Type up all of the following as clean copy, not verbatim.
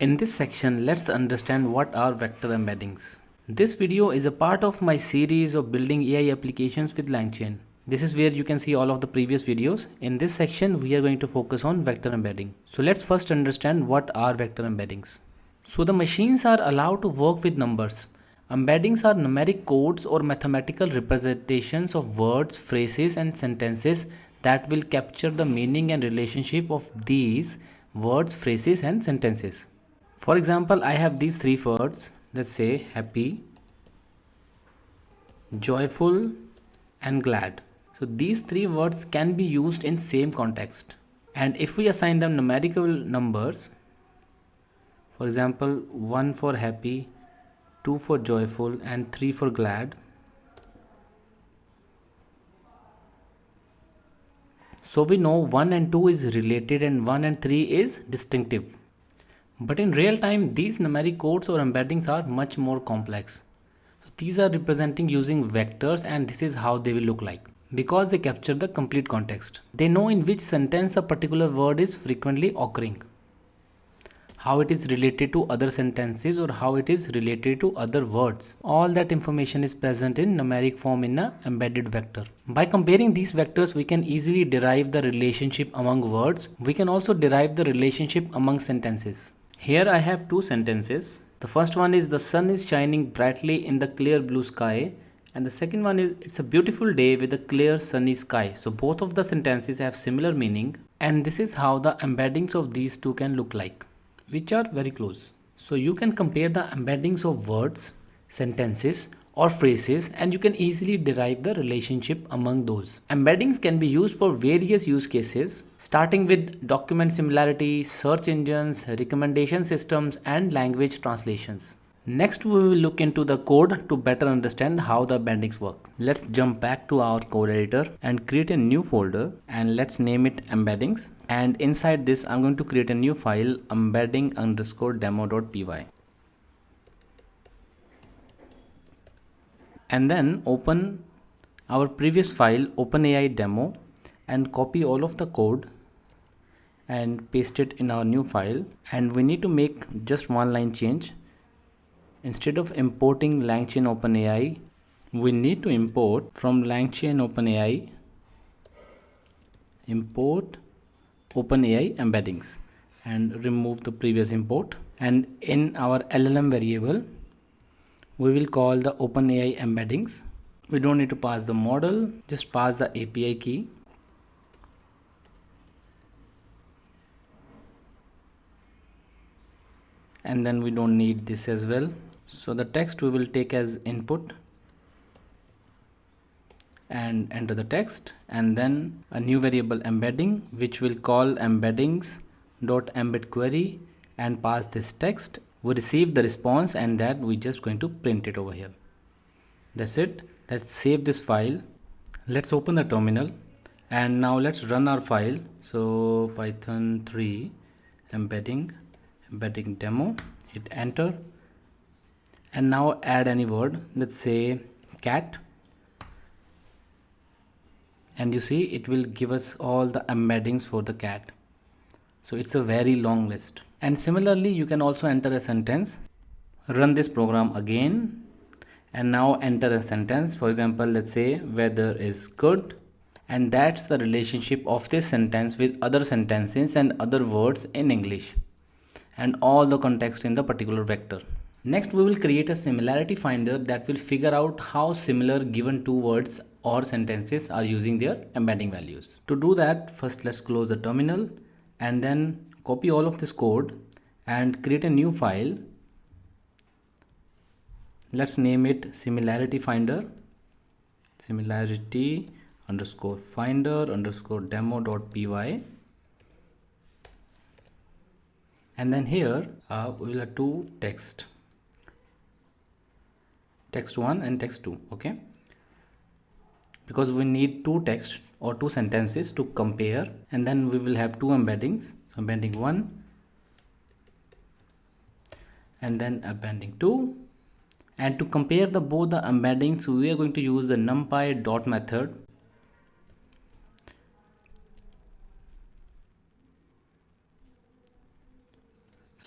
In this section, let's understand what are vector embeddings. This video is a part of my series of building AI applications with langchain. This is where you can see all of the previous videos. In this section, we are going to focus on vector embedding. So let's first understand what are vector embeddings. So the machines are allowed to work with numbers. Embeddings are numeric codes or mathematical representations of words, phrases, and sentences that will capture the meaning and relationship of these words, phrases, and sentences. For example, I have these three words. Let's say happy, joyful, and glad. So these three words can be used in same context. And if we assign them numerical numbers, for example, 1 for happy, 2 for joyful, and 3 for glad. So we know 1 and 2 is related and 1 and 3 is distinctive. But in real time, these numeric codes or embeddings are much more complex. So these are representing using vectors, and this is how they will look like. Because they capture the complete context. They know in which sentence a particular word is frequently occurring, how it is related to other sentences, or how it is related to other words. All that information is present in numeric form in an embedded vector. By comparing these vectors, we can easily derive the relationship among words. We can also derive the relationship among sentences. Here I have two sentences. The first one is the sun is shining brightly in the clear blue sky, and the second one is it's a beautiful day with a clear sunny sky. So both of the sentences have similar meaning, and this is how the embeddings of these two can look like, which are very close. So you can compare the embeddings of words, sentences, or phrases, and you can easily derive the relationship among those. Embeddings can be used for various use cases, starting with document similarity, search engines, recommendation systems, and language translations. Next, we will look into the code to better understand how the embeddings work. Let's jump back to our code editor and create a new folder, and let's name it embeddings. And inside this, I'm going to create a new file, embedding_demo.py. And then open our previous file, OpenAI demo, and copy all of the code and paste it in our new file. And we need to make just one line change. Instead of importing langchain OpenAI, we need to import from langchain OpenAI, import OpenAI embeddings, and remove the previous import. And in our LLM variable, we will call the OpenAI embeddings. We don't need to pass the model, just pass the API key. And then we don't need this as well. So the text we will take as input and enter the text, and then a new variable embedding, which will call embeddings.embedQuery and pass this text. We receive the response, and that we just going to print it over here. That's it. Let's save this file. Let's open the terminal, and now let's run our file. So python 3 embedding demo, hit enter, and now add any word. Let's say cat, and you see it will give us all the embeddings for the cat. So it's a very long list. And similarly, you can also enter a sentence. Run this program again, and now enter a sentence. For example, let's say weather is good, and that's the relationship of this sentence with other sentences and other words in English, and all the context in the particular vector. Next, we will create a similarity finder that will figure out how similar given two words or sentences are using their embedding values. To do that, first let's close the terminal, and then copy all of this code and create a new file. Let's name it similarity finder, similarity_finder_demo.py. And then here we will have two text 1 and text 2. Okay, because we need two text or two sentences to compare. And then we will have two embeddings, embedding 1 and then embedding 2. And to compare both the embeddings, we are going to use the numpy dot method.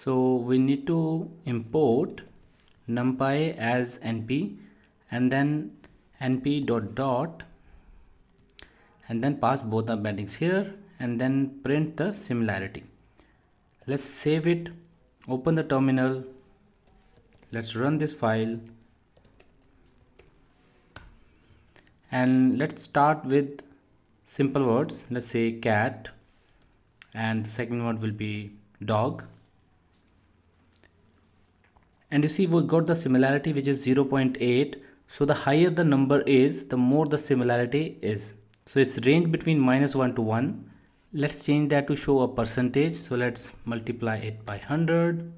So we need to import numpy as np and then np dot dot and then pass both the embeddings here and then print the similarity. Let's save it, open the terminal, let's run this file, and let's start with simple words. Let's say cat, and the second word will be dog. And you see we got the similarity which is 0.8. So the higher the number is, the more the similarity is. So it's range between -1 to 1. Let's change that to show a percentage. So let's multiply it by 100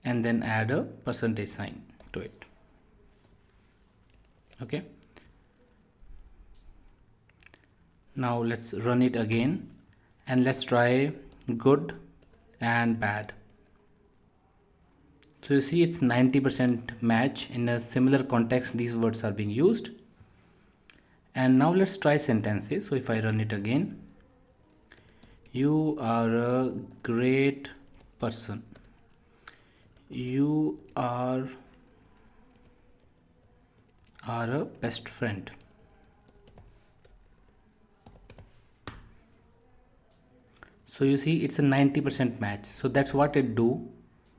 and then add a percentage sign to it. Okay. Now let's run it again and let's try good and bad. So you see it's 90% match. In a similar context these words are being used. And now let's try sentences. So if I run it again, you are a great person, you are a best friend. So you see it's a 90% match. So that's what it do.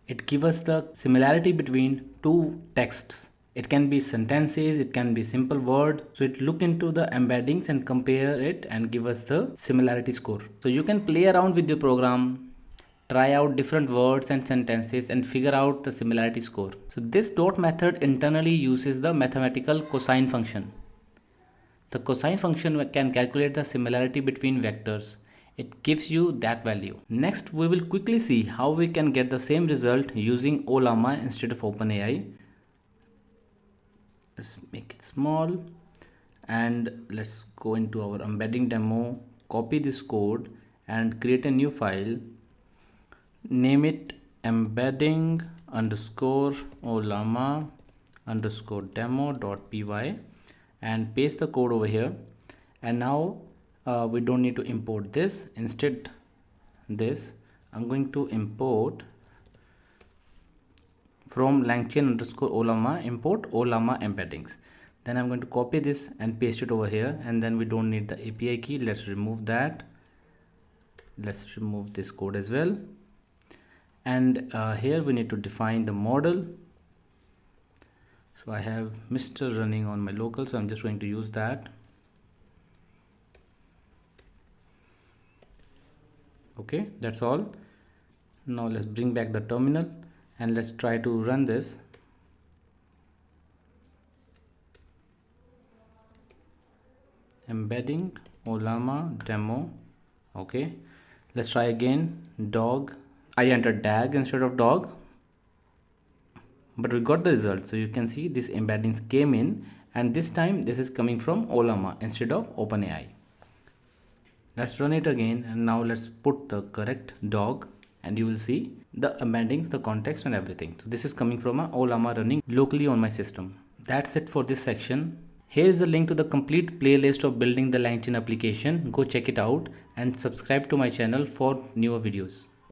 It gives us the similarity between two texts. It can be sentences, it can be simple word. So it look into the embeddings and compare it and give us the similarity score. So you can play around with your program, try out different words and sentences and figure out the similarity score. So this dot method internally uses the mathematical cosine function. The cosine function can calculate the similarity between vectors. It gives you that value. Next, we will quickly see how we can get the same result using Ollama instead of OpenAI. Let's make it small and let's go into our embedding demo, copy this code and create a new file. Name it embedding underscore Ollama underscore demo.py and paste the code over here. And now we don't need to import this. Instead this I'm going to import from langchain underscore Ollama, import Ollama embeddings. Then I'm going to copy this and paste it over here, and then we don't need the API key. Let's remove that. Let's remove this code as well. And here we need to define the model. So I have Mr. running on my local, so I'm just going to use that. Okay, that's all. Now let's bring back the terminal and let's try to run this. Embedding Ollama demo. Okay, let's try again. Dog. I entered dag instead of dog, but we got the result. So you can see this embeddings came in, and this time this is coming from Ollama instead of OpenAI. Let's run it again, and now let's put the correct dog, and you will see the embeddings, the context and everything. So this is coming from a Ollama running locally on my system. That's it for this section. Here is the link to the complete playlist of building the langchain application. Go check it out and subscribe to my channel for newer videos.